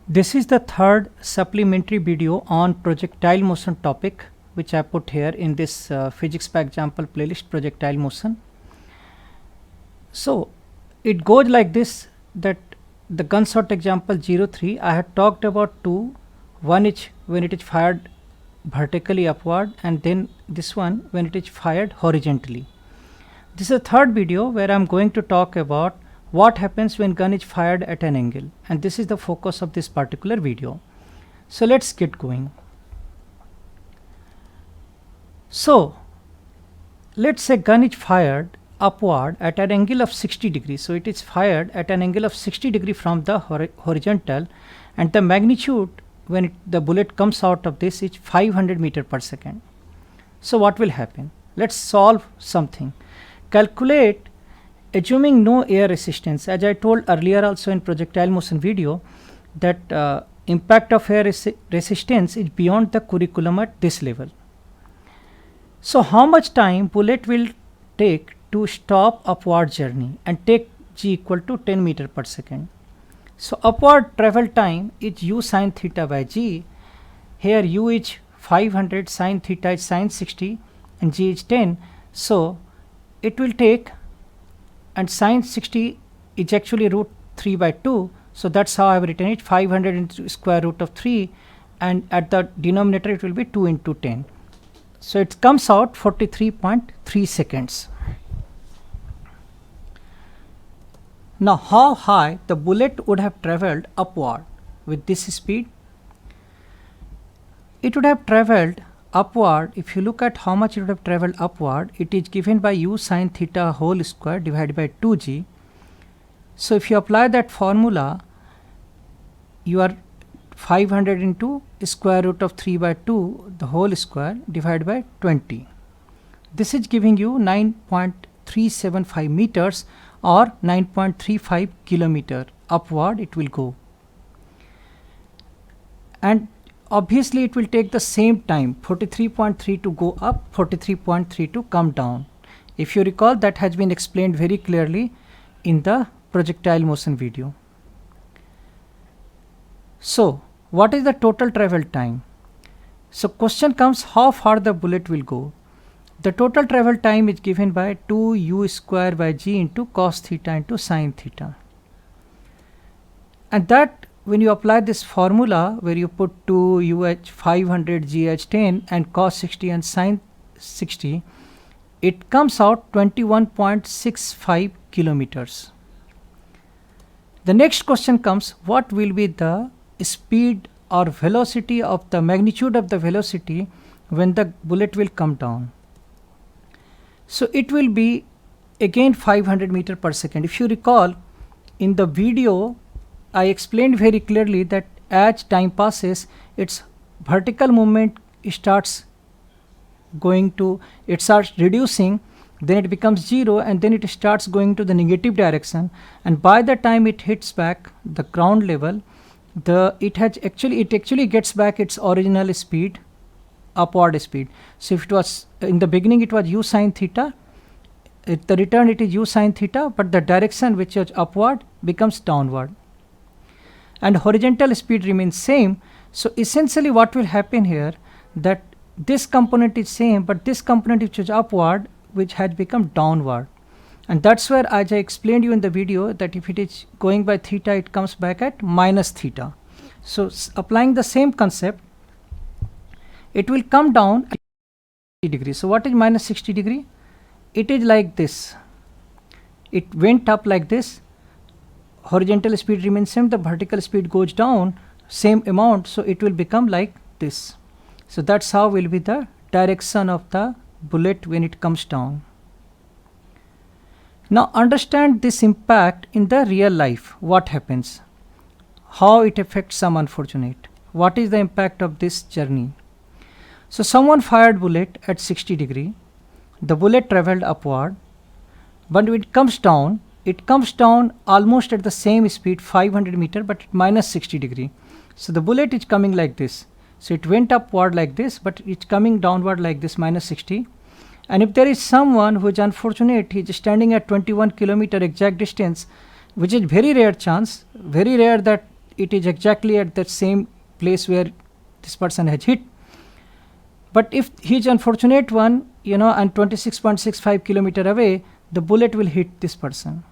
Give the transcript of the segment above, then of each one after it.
This is the third supplementary video on projectile motion topic which I put here in this physics by example playlist, projectile motion. So it goes like this, that the gunshot example 03 I had talked about two. One is when it is fired vertically upward, and then this one when it is fired horizontally. This is the third video where I am going to talk about what happens when gun is fired at an angle, and this is the focus of this particular video. So let's get going. So let's say gun is fired upward at an angle of 60 degrees. So it is fired at an angle of 60 degrees from the horizontal, and the magnitude when the bullet comes out of this is 500 meter per second. So what will happen? Let's solve something. Calculate, assuming no air resistance. As I told earlier also in projectile motion video, that impact of air resistance is beyond the curriculum at this level. So how much time bullet will take to stop upward journey, and take g equal to 10 meter per second. So upward travel time is u sin theta by g. Here u is 500, sin theta is sin 60, and g is 10. So it will take, and sin 60 is actually root 3 by 2. So that's how I have written it, 500 into square root of 3, and at the denominator it will be 2 into 10. So it comes out 43.3 seconds. Now how high the bullet would have traveled upward with this speed? It would have traveled upward. If you look at how much it would have traveled upward, it is given by u sin theta whole square divided by 2g. So if you apply that formula, you are 500 into square root of 3 by 2 the whole square divided by 20. This is giving you 9.375 meters or 9.35 kilometer upward it will go. And obviously it will take the same time, 43.3 to go up, 43.3 to come down. If you recall, that has been explained very clearly in the projectile motion video. So what is the total travel time? So question comes, how far the bullet will go? The total travel time is given by 2 u square by g into cos theta into sin theta. And that, when you apply this formula where you put 2 uh 500, gh 10 and cos 60 and sin 60, it comes out 21.65 kilometers. The next question comes, what will be the speed or velocity of the magnitude of the velocity when the bullet will come down? So it will be again 500 meter per second. If you recall, in the video I explained very clearly that as time passes, its vertical movement starts reducing, then it becomes 0, and then it starts going to the negative direction, and by the time it hits back the ground level, it actually gets back its original speed, upward speed. So if it was in the beginning it was u sin theta, at the return it is u sin theta, but the direction which is upward becomes downward, and horizontal speed remains same. So essentially what will happen here, that this component is same, but this component which is upward which had become downward, and that's where, as I explained you in the video, that if it is going by theta it comes back at minus theta. So applying the same concept, it will come down at 60 degrees. So what is minus 60 degree? It is like this. It went up like this. Horizontal speed remains same. The vertical speed goes down same amount. So it will become like this. So that's how will be the direction of the bullet when it comes down. Now understand this impact in the real life. What happens? How it affects some unfortunate. What is the impact of this journey? So someone fired bullet at 60 degree, the bullet traveled upward, but when it comes down almost at the same speed, 500 meter, but at minus 60 degree. So the bullet is coming like this. So it went upward like this, but it's coming downward like this, minus 60. And if there is someone who is unfortunate, he is standing at 21 kilometer exact distance, which is very rare chance, very rare that it is exactly at that same place where this person has hit. But if he's unfortunate one, and 26.65 kilometer away, the bullet will hit this person,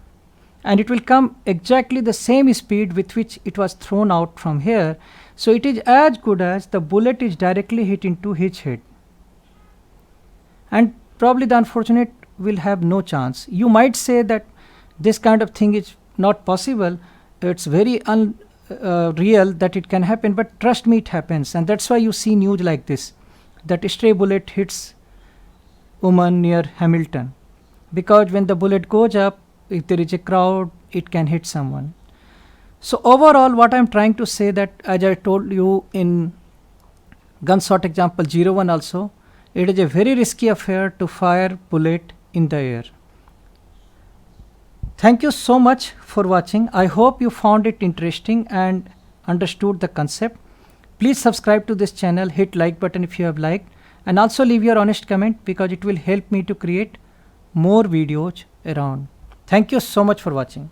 and it will come exactly the same speed with which it was thrown out from here. So it is as good as the bullet is directly hit into his head, and probably the unfortunate will have no chance. You might say that this kind of thing is not possible, it's very unreal that it can happen, but trust me, it happens. And that's why you see news like this, that a stray bullet hits woman near Hamilton, because when the bullet goes up, if there is a crowd, it can hit someone. So overall, what I'm trying to say, that as I told you in gunshot example 01 also, it is a very risky affair to fire bullet in the air. Thank you so much for watching. I hope you found it interesting and understood the concept. Please subscribe to this channel, hit like button if you have liked, and also leave your honest comment, because it will help me to create more videos around. Thank you so much for watching.